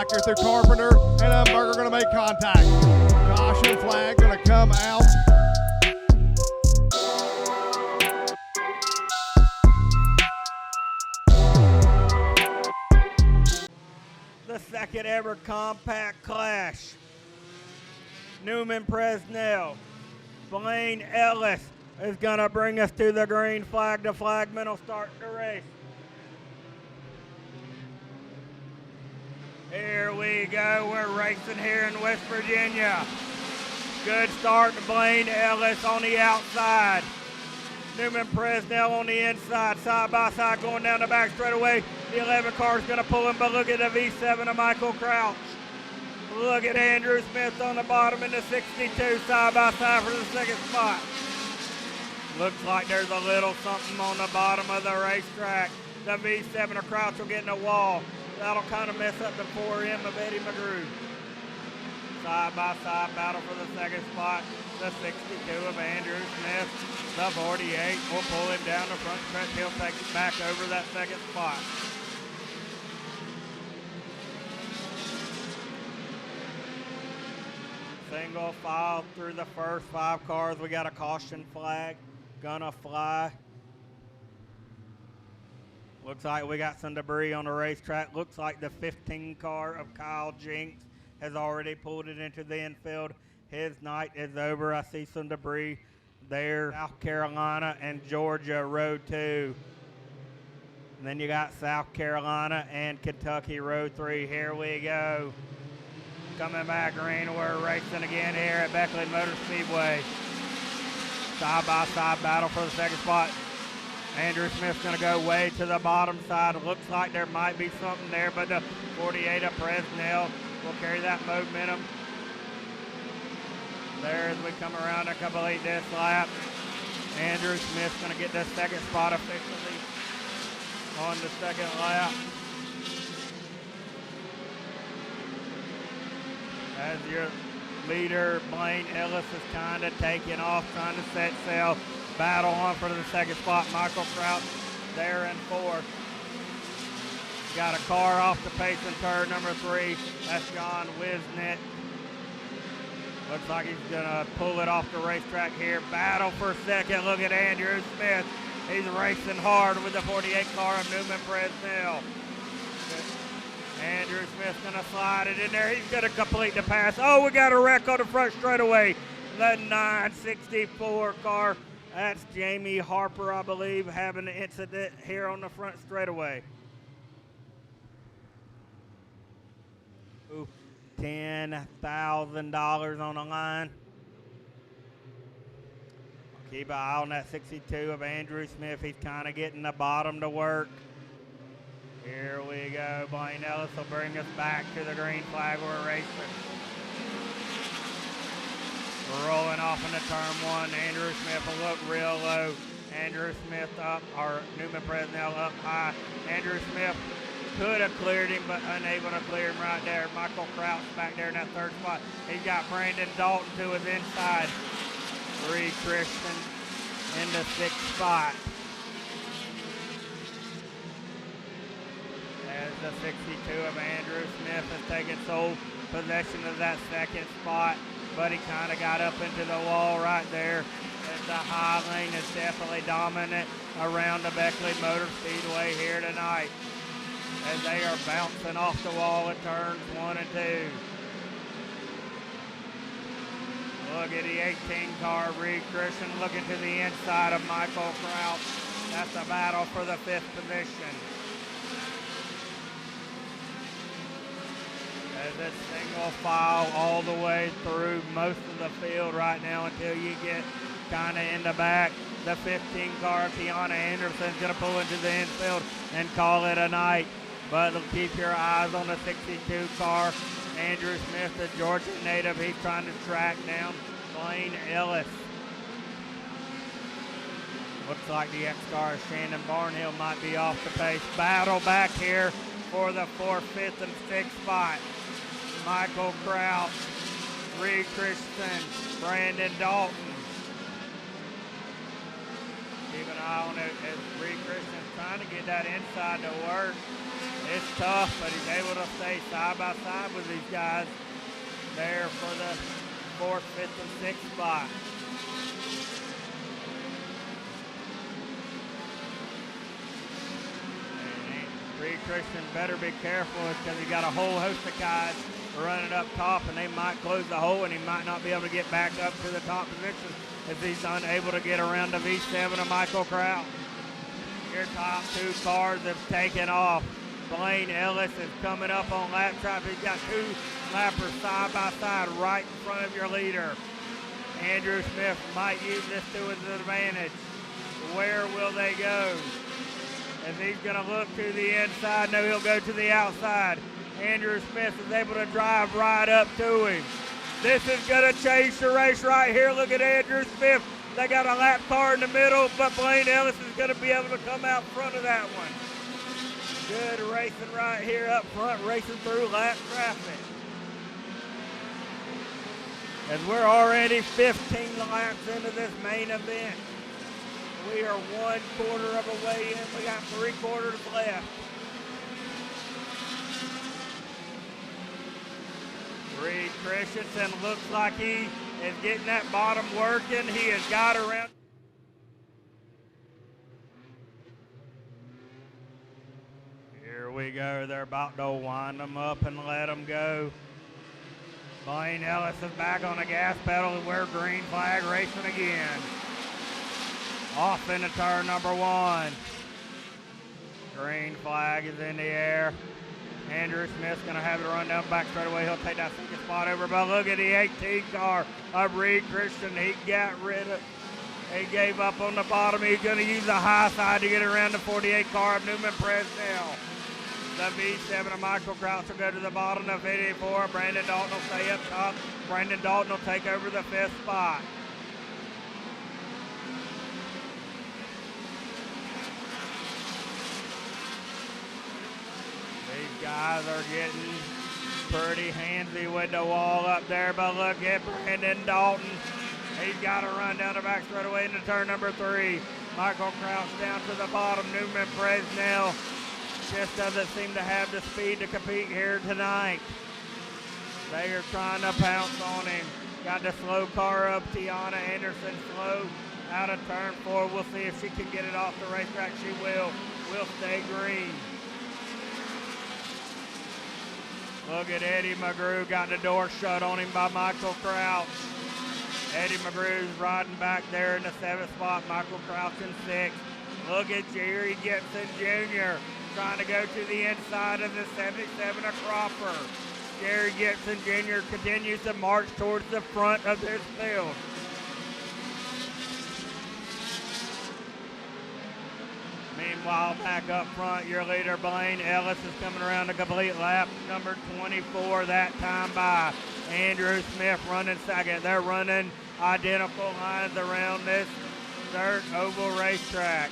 back here through Carpenter, and Dunbar are going to make contact. Caution flag going to come out. The second ever compact clash. Newman Presnell, Blaine Ellis is going to bring us to the green flag. The flagman will start the race. Here we go. We're racing here in West Virginia. Good start to Blaine Ellis on the outside. Newman Presnell on the inside, side by side, going down the back straightaway. The 11 car is going to pull him, but look at the V7 of Michael Crouch. Look at Andrew Smith on the bottom in the 62, side by side for the second spot. Looks like there's a little something on the bottom of the racetrack. The V7 of Crouch will get in the wall. That'll kind of mess up the 4M of Eddie McGrew. Side by side battle for the second spot. The 62 of Andrew Smith. The 48 will pull him down the front stretch. He'll take it back over that second spot. Single file through the first 5 cars. We got a caution flag gonna fly. Looks like we got some debris on the racetrack. Looks like the 15 car of Kyle Jinks has already pulled it into the infield. His night is over. I see some debris there. South Carolina and Georgia, row 2. And then you got South Carolina and Kentucky, row 3. Here we go. Coming back green, we're racing again here at Beckley Motor Speedway. Side-by-side battle for the second spot. Andrew Smith's going to go way to the bottom side. It looks like there might be something there, but the 48 of Presnell will carry that momentum. There as we come around and complete this lap. Andrew Smith's going to get the second spot officially on the second lap. As your leader, Blaine Ellis, is kind of taking off, trying to set sail. Battle on for the second spot. Michael Crouch there in 4th. Got a car off the pace in turn number 3. That's John Wisnett. Looks like he's going to pull it off the racetrack here. Battle for second. Look at Andrew Smith. He's racing hard with the 48 car of Newman Presnell. Andrew Smith's going to slide it in there. He's going to complete the pass. Oh, we got a wreck on the front straightaway. The 964 car. That's Jamie Harper, I believe, having an incident here on the front straightaway. Ooh, $10,000 on the line. Keep an eye on that 62 of Andrew Smith. He's kind of getting the bottom to work. Here we go. Blaine Ellis will bring us back to the green flag we're racing. We're rolling off into turn 1. Andrew Smith will look real low. Andrew Smith up, or Newman Presnell up high. Andrew Smith could have cleared him, but unable to clear him right there. Michael Crouch back there in that 3rd spot. He's got Brandon Dalton to his inside. Reed Christian in the 6th spot. As the 62 of Andrew Smith has taken sole possession of that 2nd spot, but he kind of got up into the wall right there. As the high lane is definitely dominant around the Beckley Motor Speedway here tonight, as they are bouncing off the wall at turns 1 and 2. Look at the 18 car, Reed Christian looking to the inside of Michael Crouch. That's a battle for the 5th position. As it's single file all the way through most of the field right now until you get kind of in the back. The 15 car, Tiana Anderson, is going to pull into the infield and call it a night. But keep your eyes on the 62 car. Andrew Smith, the Georgia native, he's trying to track down Blaine Ellis. Looks like the X-car, Shannon Barnhill, might be off the pace. Battle back here for the 4th, 5th, and 6th spot. Michael Crouch, Reed Christian, Brandon Dalton. Keep an eye on it as Reed Christian's trying to get that inside to work. It's tough, but he's able to stay side by side with these guys there for the 4th, 5th, and 6th spot. And Christian better be careful because he got a whole host of guys running up top, and they might close the hole, and he might not be able to get back up to the top position if he's unable to get around the V7 of Michael Kraut. Your top 2 cars have taken off. Blaine Ellis is coming up on lap traffic. He's got 2 lappers side by side right in front of your leader. Andrew Smith might use this to his advantage. Where will they go? As he's going to look to the inside, no, he'll go to the outside. Andrew Smith is able to drive right up to him. This is going to change the race right here. Look at Andrew Smith. They got a lap car in the middle, but Blaine Ellis is going to be able to come out front of that one. Good racing right here up front, racing through lap traffic. As we're already 15 laps into this main event. We are 1/4 of a way in. We got 3/4 left. Reed Christensen looks like he is getting that bottom working. He has got around. Here we go. They're about to wind them up and let them go. Blaine Ellis is back on the gas pedal. We're green flag racing again. Off into turn number 1. Green flag is in the air. Andrew Smith's going to have it run down back straight away. He'll take that 2nd spot over. But look at the 18 car of Reed Christian. He got rid of. He gave up on the bottom. He's going to use the high side to get around the 48 car of Newman Presnell. The V7 of Michael Kraut will go to the bottom of 84. Brandon Dalton will stay up top. Brandon Dalton will take over the 5th spot. These guys are getting pretty handsy with the wall up there, but look at Brandon Dalton. He's got to run down the back straightaway into turn number 3. Michael Kraut's down to the bottom. Newman Presnell just doesn't seem to have the speed to compete here tonight. They are trying to pounce on him. Got the slow car up. Tiana Anderson slow out of turn 4. We'll see if she can get it off the racetrack. She will. Will stay green. Look at Eddie McGrew. Got the door shut on him by Michael Kraut. Eddie McGrew's riding back there in the 7th spot. Michael Kraut's in 6th. Look at Jerry Gibson Jr. trying to go to the inside of the 77 of Cropper. Jerry Gibson Jr. continues to march towards the front of this field. Meanwhile, back up front, your leader, Blaine Ellis, is coming around to complete lap number 24 that time by Andrew Smith running 2nd. They're running identical lines around this dirt oval racetrack.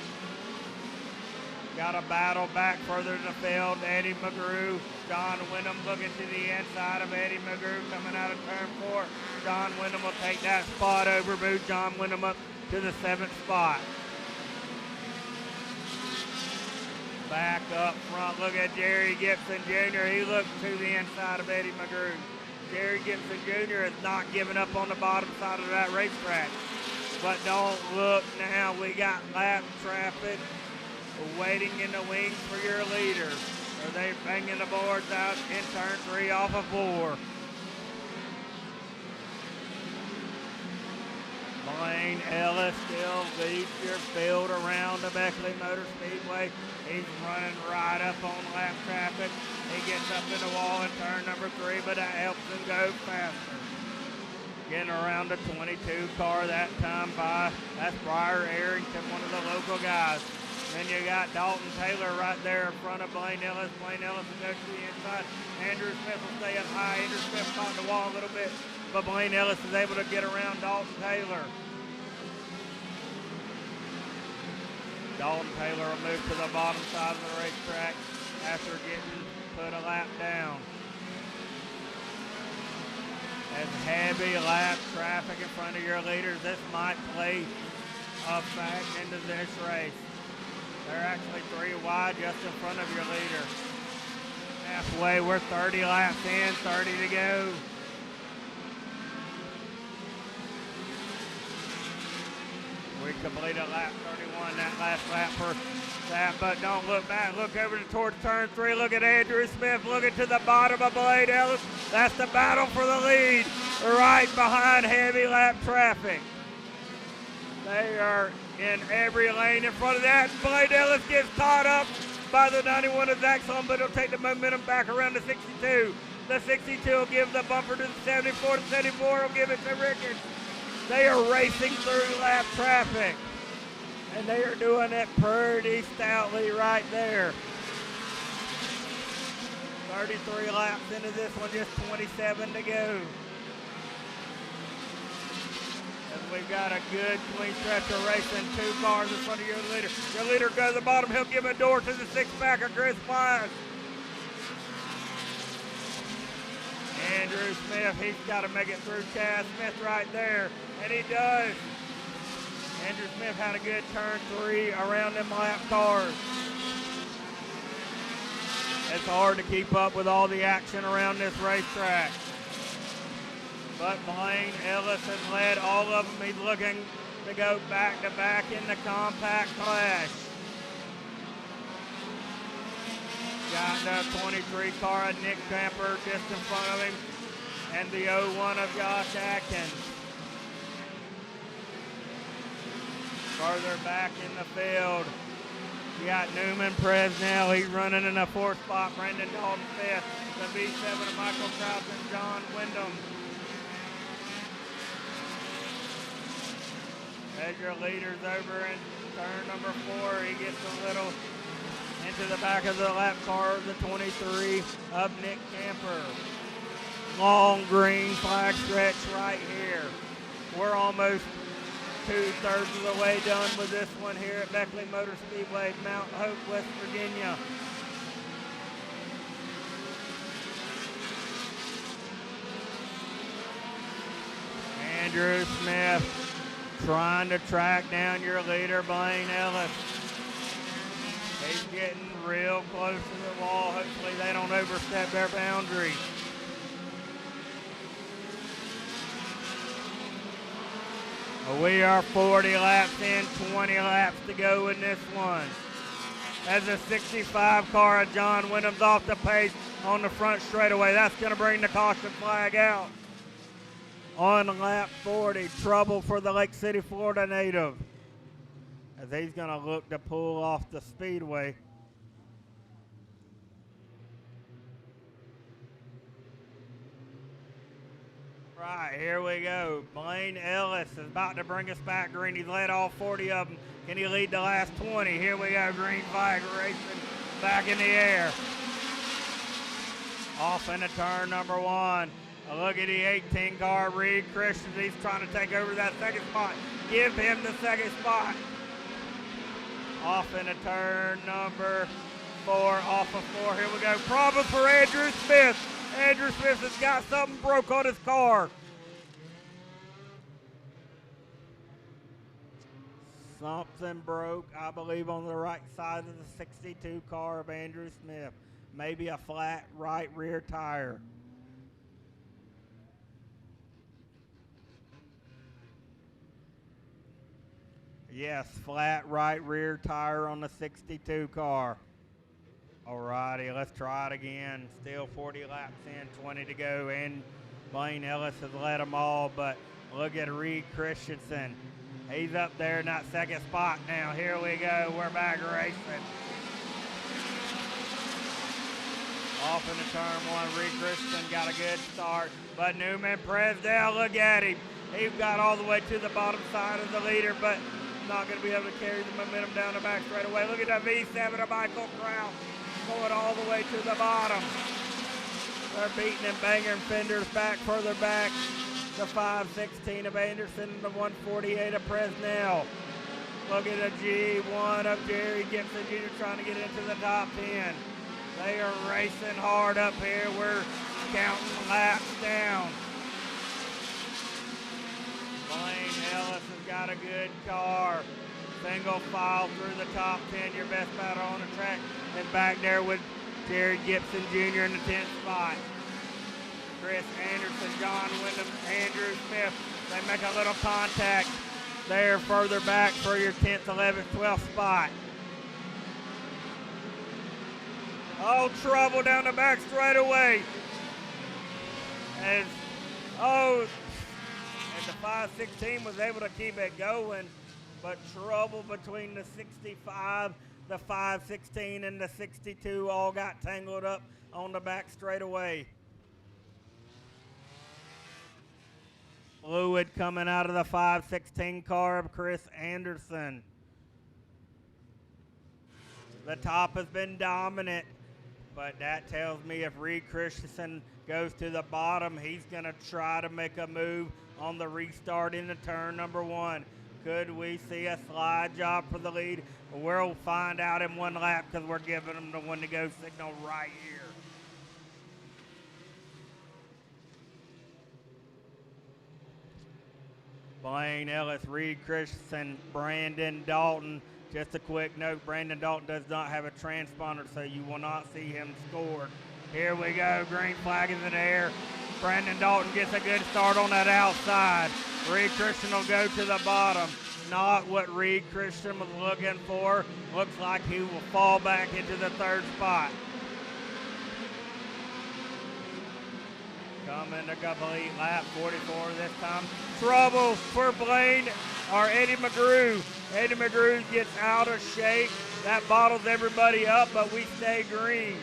Got a battle back further in the field. Eddie McGrew, John Wyndham looking to the inside of Eddie McGrew coming out of turn 4. John Wyndham will take that spot over, move John Wyndham up to the 7th spot. Back up front, look at Jerry Gibson Jr. He looks to the inside of Eddie McGrew. Jerry Gibson Jr. is not giving up on the bottom side of that racetrack. But don't look now, we got lap traffic waiting in the wings for your leader. Are they banging the boards out in turn 3 off of 4? Blaine Ellis still leads your field around the Beckley Motor Speedway. He's running right up on lap traffic. He gets up in the wall in turn number 3, but that helps him go faster. Getting around the 22 car that time by, that's Briar Arrington, one of the local guys. Then you got Dalton Taylor right there in front of Blaine Ellis. Blaine Ellis will go to the inside. Andrew Smith will stay up high. Andrew Smith caught the wall a little bit, but Blaine Ellis is able to get around Dalton Taylor. Dalton Taylor will move to the bottom side of the racetrack after getting put a lap down. As heavy lap traffic in front of your leaders, this might play a fact into this race. They're actually 3 wide just in front of your leader. Halfway, we're 30 laps in, 30 to go. We completed lap 31, that last lap for that, but don't look back. Look over towards turn 3. Look at Andrew Smith looking to the bottom of Blade Ellis. That's the battle for the lead right behind heavy lap traffic. They are in every lane in front of that. Blade Ellis gets caught up by the 91 of Zaxxon, but he'll take the momentum back around the 62. The 62 will give the bumper to the 74. The 74 will give it to Ricketts. They are racing through lap traffic, and they are doing it pretty stoutly right there. 33 laps into this one, just 27 to go. And we've got a good clean stretch of racing. 2 cars in front of your leader. Your leader goes to the bottom. He'll give a door to the 6-packer, Chris Flyers. Andrew Smith, he's got to make it through Chaz Smith right there, and he does. Andrew Smith had a good turn 3 around them lap cars. It's hard to keep up with all the action around this racetrack. But Blaine Ellis has led all of them. He's looking to go back-to-back in the compact clash. Got the 23 car of Nick Camper just in front of him, and the 01 of Josh Atkins. Further back in the field, you got Newman Presnell. He's running in the 4th spot. Brendan Dalton 5th. The V7 of Michael Krause and John Wyndham. As your leader's over in turn number 4, he gets a little into the back of the lap car of the 23 of Nick Camper. Long green flag stretch right here. We're almost 2/3 of the way done with this one here at Beckley Motor Speedway, Mount Hope, West Virginia. Andrew Smith trying to track down your leader, Blaine Ellis. He's getting real close to the wall. Hopefully they don't overstep their boundary. We are 40 laps in, 20 laps to go in this one. As the 65 car of John Wyndham's off the pace on the front straightaway. That's going to bring the caution flag out. On lap 40, trouble for the Lake City, Florida native, as he's going to look to pull off the Speedway. Right, here we go. Blaine Ellis is about to bring us back green. He's led all 40 of them. Can he lead the last 20? Here we go, green flag racing back in the air. Off into turn number 1. A look at the 18 car, Reed Christian. He's trying to take over that 2nd spot. Give him the 2nd spot. Off into turn number 4, off of 4. Here we go. Problem for Andrew Smith. Andrew Smith has got something broke on his car. Something broke, I believe, on the right side of the 62 car of Andrew Smith. Maybe a flat right rear tire. Yes, flat right rear tire on the 62 car. Alrighty, let's try it again. Still 40 laps in, 20 to go, and Blaine Ellis has led them all, but look at Reed Christensen. He's up there in that 2nd spot now. Here we go, we're back racing. Off into turn 1, Reed Christensen got a good start, but Newman Presdell, look at him. He got all the way to the bottom side of the leader, but not going to be able to carry the momentum down the back straight away. Look at that V7 of Michael Krause going all the way to the bottom. They're beating and banging fenders back, further back. The 516 of Anderson, the 148 of Presnell. Look at the G1 of Jerry Gibson Jr. trying to get into the top 10. They are racing hard up here. We're counting laps down. Blaine Ellis has got a good car. Single file through the top 10. Your best battle on the track is back there with Jerry Gibson Jr. in the 10th spot. Chris Anderson, John Wyndham, Andrew Smith. They make a little contact there further back for your 10th, 11th, 12th spot. Oh, trouble down the back straightaway. And the 516 was able to keep it going, but trouble between the 65, the 516, and the 62 all got tangled up on the back straightaway. Fluid coming out of the 516 car of Chris Anderson. The top has been dominant, but that tells me if Reed Christensen goes to the bottom, he's going to try to make a move on the restart into turn number 1. Could we see a slide job for the lead? We'll find out in one lap because we're giving them the one to go signal right here. Blaine Ellis, Reed Christensen, Brandon Dalton. Just a quick note, Brandon Dalton does not have a transponder, so you will not see him scored. Here we go, green flag is in the air. Brandon Dalton gets a good start on that outside. Reed Christensen will go to the bottom. Not what Reed Christensen was looking for. Looks like he will fall back into the 3rd spot. Coming to complete lap 44 this time. Trouble for Blaine or Eddie McGrew. Eddie McGrew gets out of shape. That bottles everybody up, but we stay green.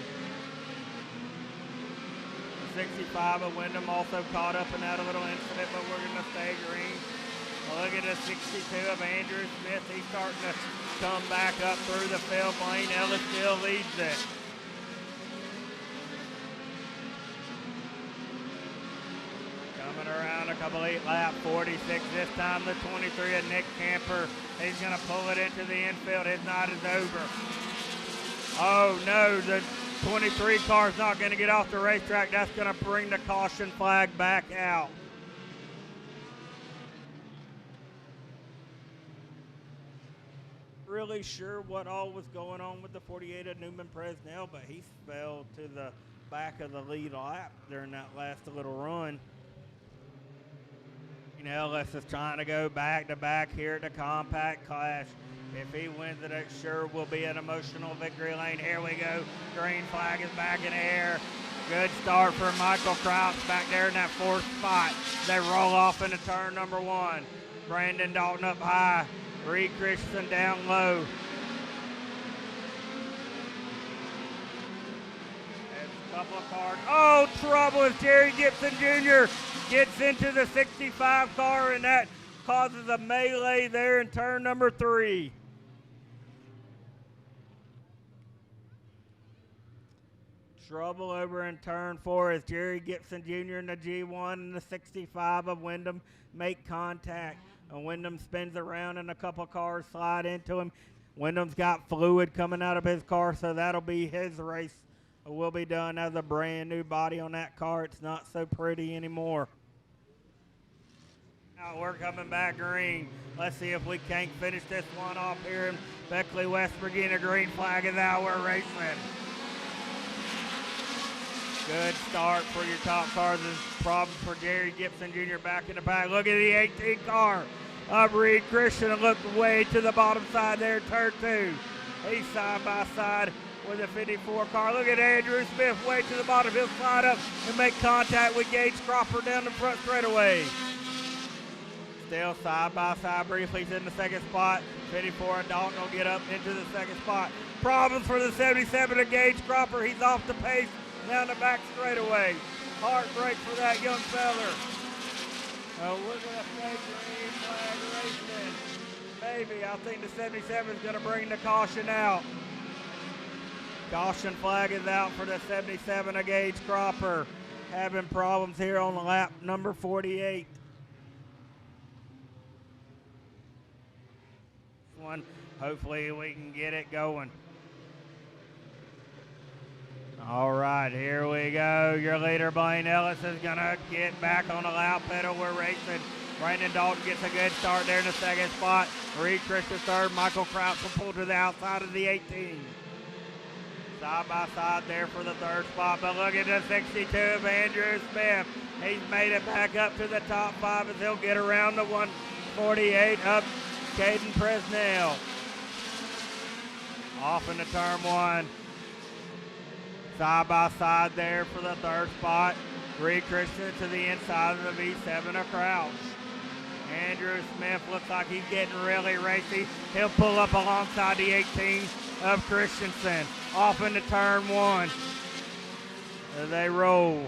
65 of Wyndham also caught up in that little incident, but we're going to stay green. Look at the 62 of Andrew Smith. He's starting to come back up through the field. Blaine Ellis still leads it. Coming around a complete lap 46. This time the 23 of Nick Camper. He's going to pull it into the infield. His night is over. Oh no, the 23 car's not going to get off the racetrack. That's going to bring the caution flag back out. Really sure what all was going on with the 48 of Newman Presnell, but he fell to the back of the lead lap during that last little run. You know, Ellis is trying to go back to back here at the compact clash. If he wins it, it sure will be an emotional victory lane. Here we go. Green flag is back in the air. Good start for Michael Crouch back there in that 4th spot. They roll off into turn number 1. Brandon Dalton up high. Reed Christensen down low. There's a couple of cars. Oh, trouble as Jerry Gibson Jr. gets into the 65 car, and that causes a melee there in turn number 3. Trouble over in turn 4 as Jerry Gibson Jr. and the G1 and the 65 of Wyndham make contact. And Wyndham spins around and a couple cars slide into him. Wyndham's got fluid coming out of his car, so that'll be his race. It will be done as a brand new body on that car. It's not so pretty anymore. Now we're coming back green. Let's see if we can't finish this one off here in Beckley, West Virginia. Green flag is out. We're racing. Good start for your top cars. There's problems for Jerry Gibson Jr. back in the back. Look at the 18 car of Reed Christian and look way to the bottom side there, turn 2. He's side by side with the 54 car. Look at Andrew Smith way to the bottom. He'll slide up and make contact with Gage Cropper down the front straightaway. Still side by side briefly. He's in the 2nd spot. 54 Dalton will get up into the 2nd spot. Problems for the 77 of Gage Cropper. He's off the pace down the back straightaway. Heartbreak for that young feller. We're going to play green flag racing. Maybe. I think the 77 is going to bring the caution out. Caution flag is out for the 77 of Gage Cropper. Having problems here on lap number 48. One, hopefully we can get it going. All right, here we go. Your leader, Blaine Ellis, is going to get back on the loud pedal. We're racing. Brandon Dalton gets a good start there in the 2nd spot. Reed Christian 3rd. Michael Crouch will pull to the outside of the 18. Side by side there for the third spot, but look at the 62 of Andrew Smith. He's made it back up to the top 5 as he'll get around the 148 of Caden Presnell. Off into turn 1. Side by side there for the third spot. Reed Christian to the inside of the V7 of Crouch. Andrew Smith looks like he's getting really racy. He'll pull up alongside the 18 of Christensen. Off into turn 1. As they roll.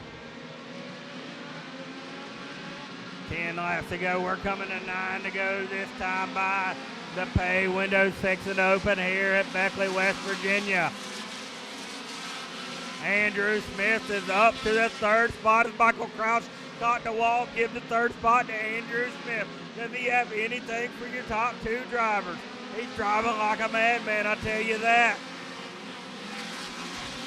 10 laps to go. We're coming to 9 to go this time by the pay window 6 and open here at Beckley, West Virginia. Andrew Smith is up to the third spot as Michael Crouch caught the wall. Give the third spot to Andrew Smith. Does he have anything for your top 2 drivers? He's driving like a madman, I tell you that.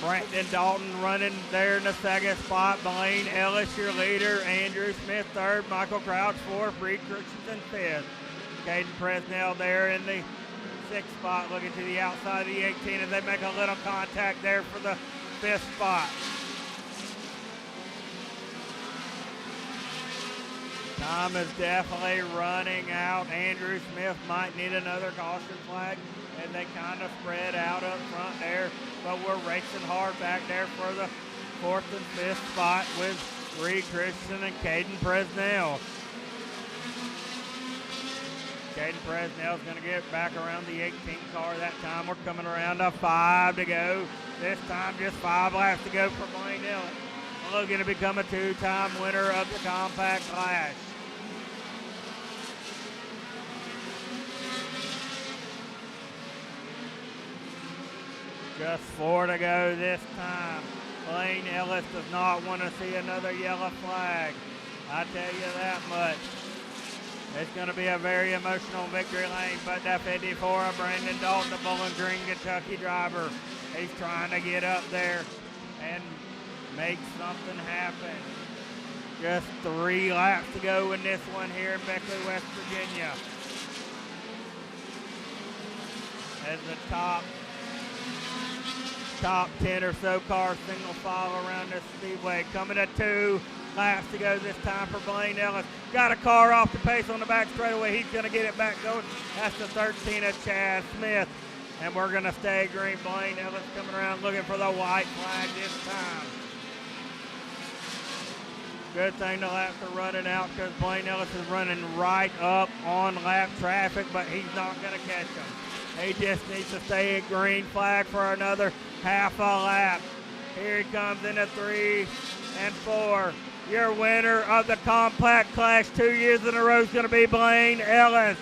Brandon Dalton running there in the second spot. Blaine Ellis, your leader. Andrew Smith third. Michael Crouch fourth. Reed Christensen fifth. Caden Presnell there in the sixth spot, looking to the outside of the 18 as they make a little contact there for the 5th spot. Time is definitely running out. Andrew Smith might need another caution flag as they kind of spread out up front there. But we're racing hard back there for the 4th and 5th spot with Reed Christian and Caden Presnell. Caden Presnell's going to get back around the 18 car that time. We're coming around to 5 to go. This time just 5 laps to go for Blaine Ellis. Looking to become a 2-time winner of the Compact Clash. Just 4 to go this time. Blaine Ellis does not want to see another yellow flag. I tell you that much. It's going to be a very emotional victory lane, but that 54 of Brandon Dalton, the Bowling Green, Kentucky driver, he's trying to get up there and make something happen. Just 3 laps to go in this one here in Beckley, West Virginia. As the top 10 or so cars single file around this speedway. Coming to 2 laps to go this time for Blaine Ellis. Got a car off the pace on the back straightaway. He's going to get it back going. That's the 13 of Chad Smith. And we're going to stay green. Blaine Ellis coming around looking for the white flag this time. Good thing the laps are running out because Blaine Ellis is running right up on lap traffic, but he's not going to catch him. He just needs to stay at green flag for another half a lap. Here he comes into 3 and 4. Your winner of the Compact Clash 2 years in a row is going to be Blaine Ellis.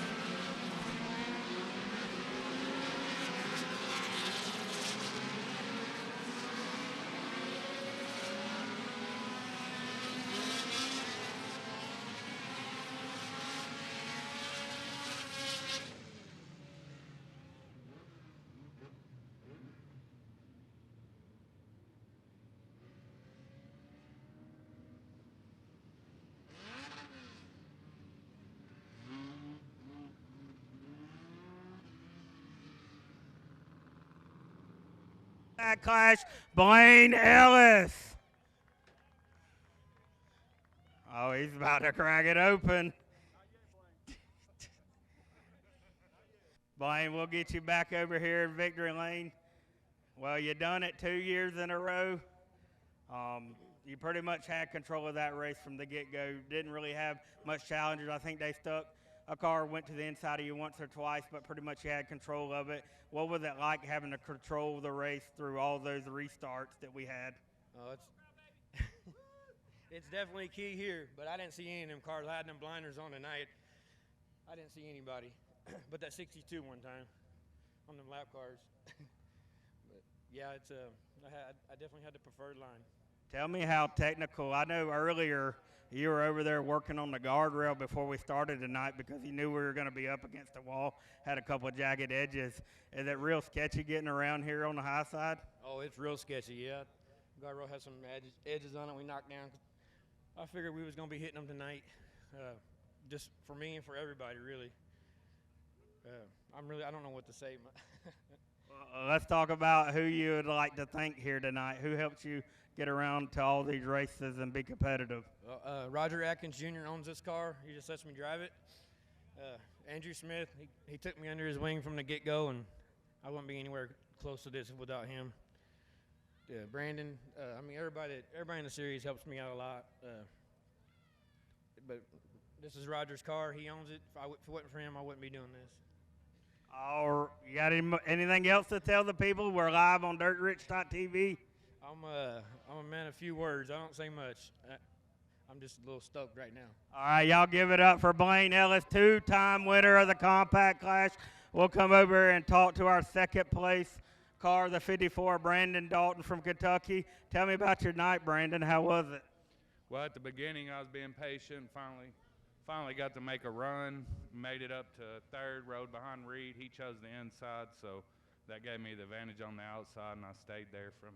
That clash, Blaine Ellis. Oh, he's about to crack it open. Blaine, we'll get you back over here in victory lane. Well, you done it 2 years in a row. You pretty much had control of that race from the get-go. Didn't really have much challenges. I think they stuck. A car went to the inside of you once or twice, but pretty much you had control of it. What was it like having to control the race through all those restarts that we had? Oh, it's definitely key here, but I didn't see any of them cars. I had them blinders on tonight. I didn't see anybody, but that 62 one time on them lap cars. But yeah, I definitely had the preferred line. Tell me how technical. I know earlier you were over there working on the guardrail before we started tonight because you knew we were going to be up against the wall, had a couple of jagged edges. Is it real sketchy getting around here on the high side? Oh, it's real sketchy, yeah. Guardrail has some edges on it we knocked down. I figured we was going to be hitting them tonight, just for me and for everybody, really. I don't know what to say. Let's talk about who you would like to thank here tonight. Who helped you get around to all these races and be competitive? Roger Atkins Jr. owns this car. He just lets me drive it. Andrew Smith, he took me under his wing from the get-go, and I wouldn't be anywhere close to this without him. Brandon, everybody in the series helps me out a lot. But this is Roger's car. He owns it. If it wasn't for him, I wouldn't be doing this. You got anything else to tell the people? We're live on DirtRichTV. I'm a man of few words. I don't say much. I'm just a little stoked right now. All right, y'all give it up for Blaine Ellis, two-time winner of the Compact Clash. We'll come over and talk to our second place car, the 54, Brandon Dalton from Kentucky. Tell me about your night, Brandon. How was it? Well, at the beginning, I was being patient. Finally got to make a run. Made it up to third, rode behind Reed. He chose the inside, so that gave me the advantage on the outside, and I stayed there from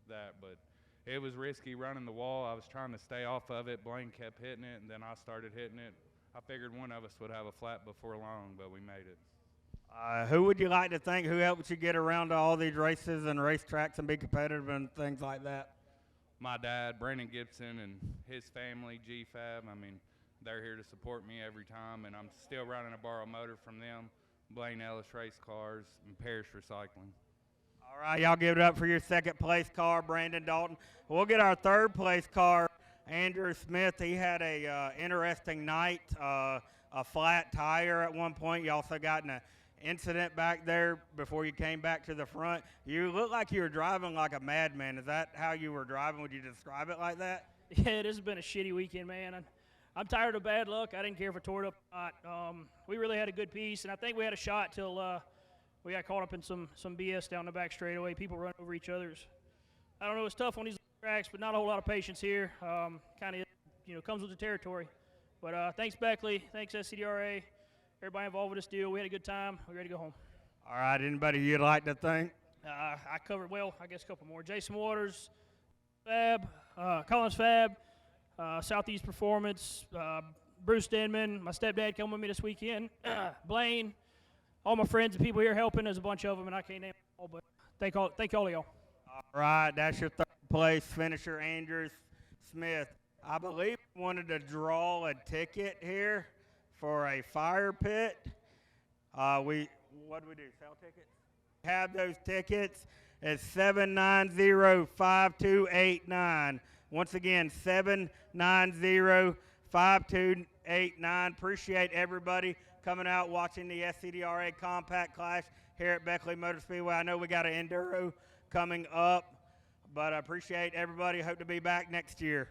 that. But it was risky running the wall. I was trying to stay off of it. Blaine kept hitting it, and then I started hitting it. I figured one of us would have a flat before long, but we made it. Who would you like to thank? Who helped you get around to all these races and racetracks and be competitive and things like that? My dad, Brandon Gibson, and his family, GFAB. They're here to support me every time, and I'm still running a borrowed motor from them, Blaine Ellis Race Cars, and Parrish Recycling. All right, y'all give it up for your second place car, Brandon Dalton. We'll get our third place car, Andrew Smith. He had a interesting night, a flat tire at one point. You also got in an incident back there before you came back to the front. You look like you were driving like a madman. Is that how you were driving? Would you describe it like that? Yeah, this has been a shitty weekend, man. I'm tired of bad luck. I didn't care if I tore it up or not. We really had a good piece, and I think we had a shot till we got caught up in some BS down the back straightaway. People run over each other's. I don't know. It's tough on these tracks, but not a whole lot of patience here. Kind of, comes with the territory. But thanks, Beckley. Thanks, SCDRA. Everybody involved with this deal. We had a good time. We're ready to go home. All right. Anybody you'd like to thank? I covered, I guess a couple more. Jason Waters, Fab, Collins Fab, Southeast Performance, Bruce Denman, my stepdad coming with me this weekend, Blaine, all my friends and people here helping. There's a bunch of them, and I can't name them all, but thank all of y'all. All right, that's your third place finisher, Andrew Smith. I believe we wanted to draw a ticket here for a fire pit. What do we do, sell tickets? Have those tickets. It's 790-5289. Once again, 790-5289. Appreciate everybody coming out watching the SCDRA Compact Clash here at Beckley Motor Speedway. I know we got an Enduro coming up, but I appreciate everybody. Hope to be back next year.